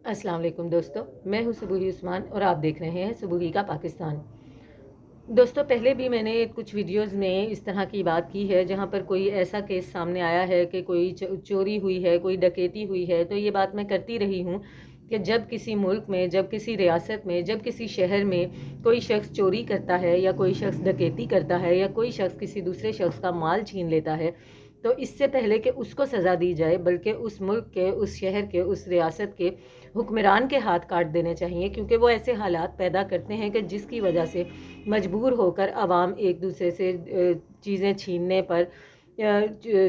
अस्सलाम वालेकुम दोस्तों, मैं हूं सुबूही उस्मान और आप देख रहे हैं सुबूही का पाकिस्तान। दोस्तों, पहले भी मैंने कुछ वीडियोस में इस तरह की बात की है जहां पर कोई ऐसा केस सामने आया है कि कोई चोरी हुई है, कोई डकैती हुई है। तो ये बात मैं करती रही हूं कि जब किसी मुल्क में, जब किसी रियासत में, जब किसी शहर में कोई शख्स चोरी करता है या कोई शख्स डकैती करता है या कोई शख्स किसी दूसरे शख्स का माल छीन लेता है, तो इससे पहले कि उसको सज़ा दी जाए, बल्कि उस मुल्क के, उस शहर के, उस रियासत के हुक्मरान के हाथ काट देने चाहिए, क्योंकि वो ऐसे हालात पैदा करते हैं कि जिसकी वजह से मजबूर होकर आवाम एक दूसरे से चीज़ें छीनने पर,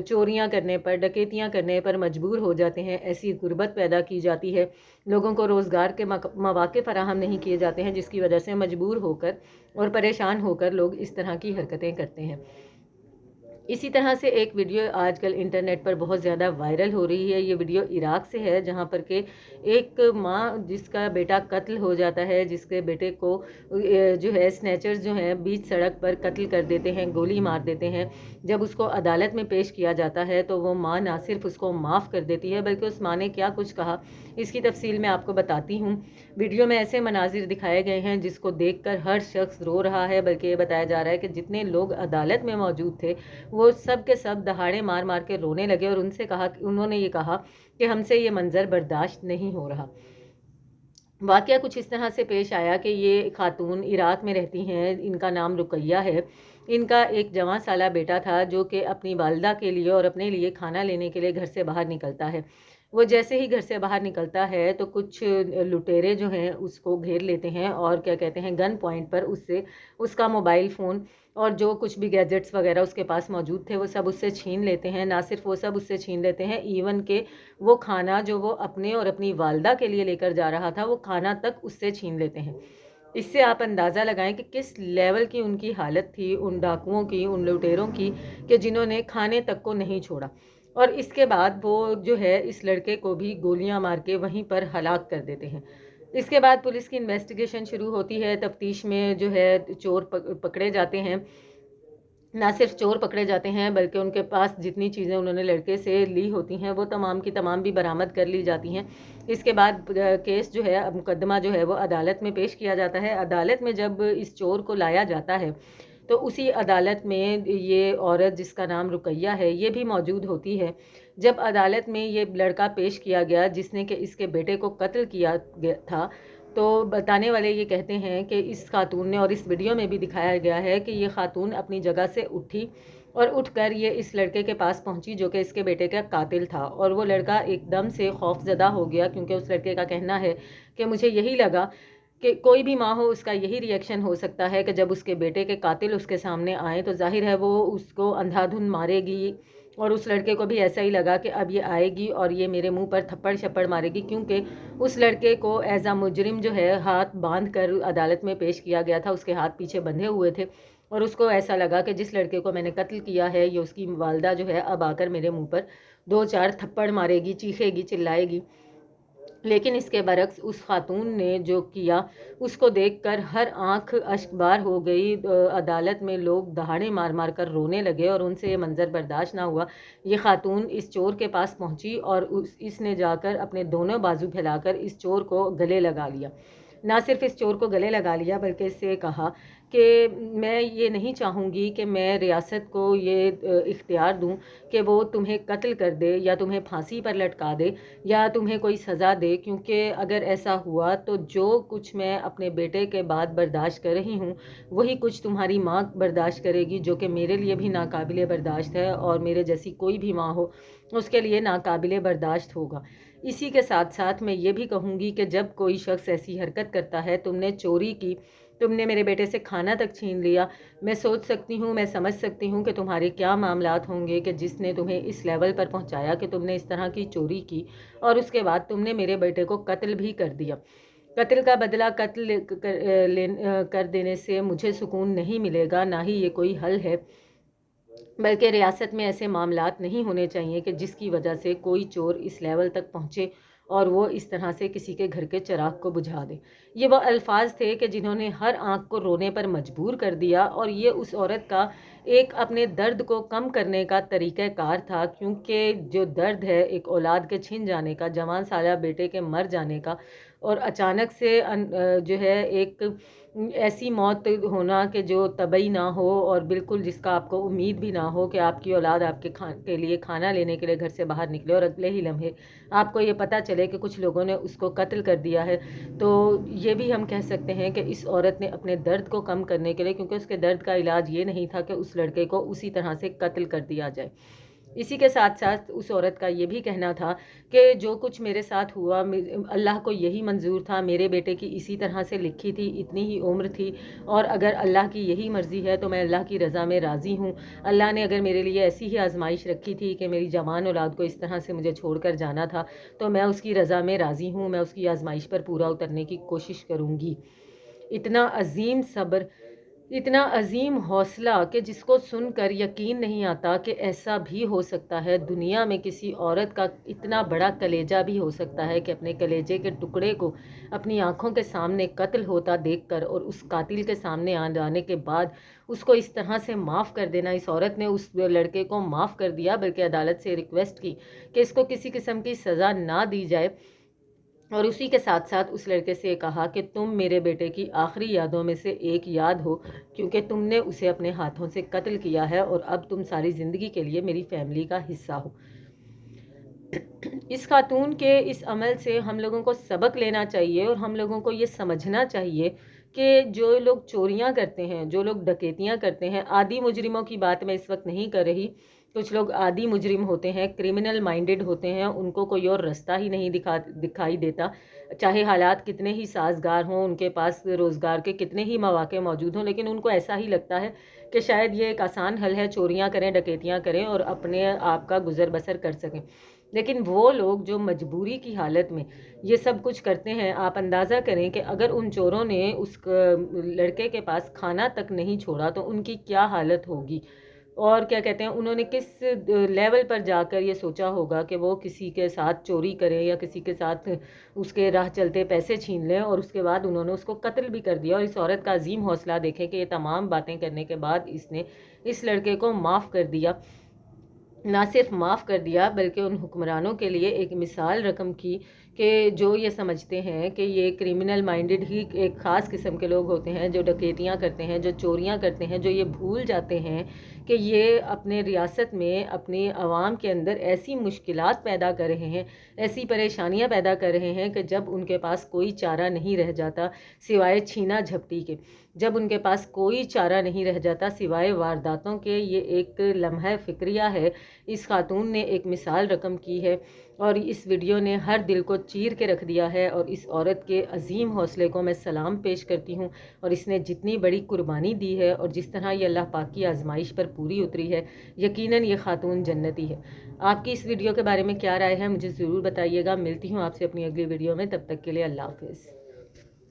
चोरियां करने पर, डकैतियां करने पर मजबूर हो जाते हैं। ऐसी गुर्बत पैदा की जाती है, लोगों को रोज़गार के मौके फराहम नहीं किए जाते हैं, जिसकी वजह से मजबूर होकर और परेशान होकर लोग इस तरह की हरकतें करते हैं। इसी तरह से एक वीडियो आजकल इंटरनेट पर बहुत ज़्यादा वायरल हो रही है। ये वीडियो इराक से है, जहाँ पर के एक माँ जिसका बेटा कत्ल हो जाता है, जिसके बेटे को जो है स्नैचर्स जो हैं बीच सड़क पर कत्ल कर देते हैं, गोली मार देते हैं। जब उसको अदालत में पेश किया जाता है तो वो माँ ना सिर्फ उसको माफ़ कर देती है, बल्कि उस माँ ने क्या कुछ कहा, इसकी तफसील मैं आपको बताती हूँ। वीडियो में ऐसे मनाजिर दिखाए गए हैं जिसको देखकर हर शख्स रो रहा है, बल्कि ये बताया जा रहा है कि जितने लोग अदालत में मौजूद थे वो सब के सब दहाड़े मार मार के रोने लगे और उन्होंने ये कहा कि हमसे ये मंजर बर्दाश्त नहीं हो रहा। वाकया कुछ इस तरह से पेश आया कि ये खातून इराक में रहती हैं, इनका नाम रुकैया है। इनका एक जवां साला बेटा था जो कि अपनी वालदा के लिए और अपने लिए खाना लेने के लिए घर से बाहर निकलता है। वो जैसे ही घर से बाहर निकलता है तो कुछ लुटेरे जो हैं उसको घेर लेते हैं और क्या कहते हैं, गन पॉइंट पर उससे उसका मोबाइल फ़ोन और जो कुछ भी गैजेट्स वगैरह उसके पास मौजूद थे वो सब उससे छीन लेते हैं। ना सिर्फ वो सब उससे छीन लेते हैं, इवन के वो खाना जो वो अपने और अपनी वालदा के लिए लेकर जा रहा था, वो खाना तक उससे छीन लेते हैं। इससे आप अंदाज़ा लगाएं कि किस लेवल की उनकी हालत थी, उन डाकुओं की, उन लुटेरों की, कि जिन्होंने खाने तक को नहीं छोड़ा। और इसके बाद वो जो है इस लड़के को भी गोलियां मार के वहीं पर हलाक कर देते हैं। इसके बाद पुलिस की इन्वेस्टिगेशन शुरू होती है। तफ्तीश में जो है चोर पकड़े जाते हैं। ना सिर्फ चोर पकड़े जाते हैं, बल्कि उनके पास जितनी चीज़ें उन्होंने लड़के से ली होती हैं वो तमाम की तमाम भी बरामद कर ली जाती हैं। इसके बाद केस जो है, मुकदमा जो है वो अदालत में पेश किया जाता है। अदालत में जब इस चोर को लाया जाता है तो उसी अदालत में ये औरत जिसका नाम रुकैया है ये भी मौजूद होती है। जब अदालत में ये लड़का पेश किया गया जिसने कि इसके बेटे को कत्ल किया गया था, तो बताने वाले ये कहते हैं कि इस खातून ने, और इस वीडियो में भी दिखाया गया है कि ये खातून अपनी जगह से उठी और उठकर ये इस लड़के के पास पहुंची जो कि इसके बेटे का कातिल था। और वो लड़का एकदम से खौफजदा हो गया, क्योंकि उस लड़के का कहना है कि मुझे यही लगा कि कोई भी माँ हो उसका यही रिएक्शन हो सकता है कि जब उसके बेटे के कातिल उसके सामने आए तो जाहिर है वो उसको अंधाधुंध मारेगी। और उस लड़के को भी ऐसा ही लगा कि अब ये आएगी और ये मेरे मुंह पर थप्पड़ शप्पड़ मारेगी, क्योंकि उस लड़के को एज आ मुजरिम जो है हाथ बांध कर अदालत में पेश किया गया था, उसके हाथ पीछे बंधे हुए थे। और उसको ऐसा लगा कि जिस लड़के को मैंने कत्ल किया है ये उसकी वालदा जो है अब आकर मेरे मुंह पर दो चार थप्पड़ मारेगी, चीखेगी, चिल्लाएगी। लेकिन इसके बरक्स उस खातून ने जो किया उसको देखकर हर आंख अश्कबार हो गई। अदालत में लोग दहाड़े मार मार कर रोने लगे और उनसे ये मंजर बर्दाश्त ना हुआ। ये खातून इस चोर के पास पहुंची और इसने जाकर अपने दोनों बाजू फैलाकर इस चोर को गले लगा लिया। ना सिर्फ इस चोर को गले लगा लिया, बल्कि इससे कहा कि मैं ये नहीं चाहूँगी कि मैं रियासत को ये इख्तियार दूँ कि वो तुम्हें कत्ल कर दे या तुम्हें फांसी पर लटका दे या तुम्हें कोई सज़ा दे, क्योंकि अगर ऐसा हुआ तो जो कुछ मैं अपने बेटे के बाद बर्दाश्त कर रही हूँ वही कुछ तुम्हारी माँ बर्दाश्त करेगी, जो कि मेरे लिए भी नाकाबिले बर्दाश्त है और मेरे जैसी कोई भी माँ हो उसके लिए नाकाबिले बर्दाश्त होगा। इसी के साथ साथ मैं ये भी कहूँगी कि जब कोई शख्स ऐसी हरकत करता है, तुमने चोरी की, तुमने मेरे बेटे से खाना तक छीन लिया, मैं सोच सकती हूँ, मैं समझ सकती हूँ कि तुम्हारे क्या मामलात होंगे कि जिसने तुम्हें इस लेवल पर पहुँचाया कि तुमने इस तरह की चोरी की और उसके बाद तुमने मेरे बेटे को कत्ल भी कर दिया। कत्ल का बदला कत्ल कर देने से मुझे सुकून नहीं मिलेगा, ना ही ये कोई हल है। बल्कि रियासत में ऐसे मामलात नहीं होने चाहिए कि जिसकी वजह से कोई चोर इस लेवल तक पहुँचे और वो इस तरह से किसी के घर के चिराग को बुझा दे। ये वो अल्फाज थे कि जिन्होंने हर आंख को रोने पर मजबूर कर दिया। और ये उस औरत का ایک اپنے درد کو کم کرنے کا طریقہ کار تھا، کیونکہ جو درد ہے ایک اولاد کے چھن جانے کا، جوان سالہ بیٹے کے مر جانے کا، اور اچانک سے جو ہے ایک ایسی موت ہونا کہ جو طبعی نہ ہو اور بالکل جس کا آپ کو امید بھی نہ ہو کہ آپ کی اولاد آپ کے لیے کھانا لینے کے لیے گھر سے باہر نکلے اور اگلے ہی لمحے آپ کو یہ پتہ چلے کہ کچھ لوگوں نے اس کو قتل کر دیا ہے، تو یہ بھی ہم کہہ سکتے ہیں کہ اس عورت نے اپنے درد کو کم کرنے کے لیے، کیونکہ اس کے درد کا علاج یہ نہیں تھا کہ اس لڑکے کو اسی طرح سے قتل کر دیا جائے، اسی کے ساتھ ساتھ اس عورت کا یہ بھی کہنا تھا کہ جو کچھ میرے ساتھ ہوا اللہ کو یہی منظور تھا، میرے بیٹے کی اسی طرح سے لکھی تھی، اتنی ہی عمر تھی، اور اگر اللہ کی یہی مرضی ہے تو میں اللہ کی رضا میں راضی ہوں۔ اللہ نے اگر میرے لیے ایسی ہی آزمائش رکھی تھی کہ میری جوان اولاد کو اس طرح سے مجھے چھوڑ کر جانا تھا، تو میں اس کی رضا میں راضی ہوں، میں اس کی آزمائش پر پورا اترنے کی کوشش کروں گی۔ اتنا عظیم صبر، اتنا عظیم حوصلہ کہ جس کو سن کر یقین نہیں آتا کہ ایسا بھی ہو سکتا ہے، دنیا میں کسی عورت کا اتنا بڑا کلیجہ بھی ہو سکتا ہے کہ اپنے کلیجے کے ٹکڑے کو اپنی آنکھوں کے سامنے قتل ہوتا دیکھ کر اور اس قاتل کے سامنے آ جانے کے بعد اس کو اس طرح سے معاف کر دینا۔ اس عورت نے اس لڑکے کو معاف کر دیا، بلکہ عدالت سے ریکویسٹ کی کہ اس کو کسی قسم کی سزا نہ دی جائے، اور اسی کے ساتھ ساتھ اس لڑکے سے کہا کہ تم میرے بیٹے کی آخری یادوں میں سے ایک یاد ہو، کیونکہ تم نے اسے اپنے ہاتھوں سے قتل کیا ہے اور اب تم ساری زندگی کے لیے میری فیملی کا حصہ ہو۔ اس خاتون کے اس عمل سے ہم لوگوں کو سبق لینا چاہیے، اور ہم لوگوں کو یہ سمجھنا چاہیے کہ جو لوگ چوریاں کرتے ہیں، جو لوگ ڈکیتیاں کرتے ہیں، عادی مجرموں کی بات میں اس وقت نہیں کر رہی، کچھ لوگ عادی مجرم ہوتے ہیں، کرمنل مائنڈڈ ہوتے ہیں، ان کو کوئی اور رستہ ہی نہیں دکھائی دیتا، چاہے حالات کتنے ہی سازگار ہوں، ان کے پاس روزگار کے کتنے ہی مواقع موجود ہوں، لیکن ان کو ایسا ہی لگتا ہے کہ شاید یہ ایک آسان حل ہے، چوریاں کریں، ڈکیتیاں کریں اور اپنے آپ کا گزر بسر کر سکیں۔ لیکن وہ لوگ جو مجبوری کی حالت میں یہ سب کچھ کرتے ہیں، آپ اندازہ کریں کہ اگر ان چوروں نے اس لڑکے کے پاس کھانا تک نہیں چھوڑا تو ان کی کیا حالت ہوگی، اور کیا کہتے ہیں انہوں نے کس لیول پر جا کر یہ سوچا ہوگا کہ وہ کسی کے ساتھ چوری کریں یا کسی کے ساتھ اس کے راہ چلتے پیسے چھین لیں، اور اس کے بعد انہوں نے اس کو قتل بھی کر دیا۔ اور اس عورت کا عظیم حوصلہ دیکھیں کہ یہ تمام باتیں کرنے کے بعد اس نے اس لڑکے کو معاف کر دیا، نہ صرف معاف کر دیا بلکہ ان حکمرانوں کے لیے ایک مثال رقم کی کہ جو یہ سمجھتے ہیں کہ یہ کرمنل مائنڈڈ ہی ایک خاص قسم کے لوگ ہوتے ہیں، جو ڈکیتیاں کرتے ہیں، جو چوریاں کرتے ہیں، جو یہ بھول جاتے ہیں کہ یہ اپنے ریاست میں اپنی عوام کے اندر ایسی مشکلات پیدا کر رہے ہیں، ایسی پریشانیاں پیدا کر رہے ہیں کہ جب ان کے پاس کوئی چارہ نہیں رہ جاتا سوائے چھینا جھپٹی کے، جب ان کے پاس کوئی چارہ نہیں رہ جاتا سوائے وارداتوں کے۔ یہ ایک لمحہ فکریہ ہے، اس خاتون نے ایک مثال رقم کی ہے، اور اس ویڈیو نے ہر دل کو چیر کے رکھ دیا ہے، اور اس عورت کے عظیم حوصلے کو میں سلام پیش کرتی ہوں، اور اس نے جتنی بڑی قربانی دی ہے اور جس طرح یہ اللہ پاک کی آزمائش پر پوری اتری ہے، یقیناً یہ خاتون جنتی ہے۔ آپ کی اس ویڈیو کے بارے میں کیا رائے ہے مجھے ضرور بتائیے گا۔ ملتی ہوں آپ سے اپنی اگلی ویڈیو میں، تب تک کے لیے اللہ حافظ۔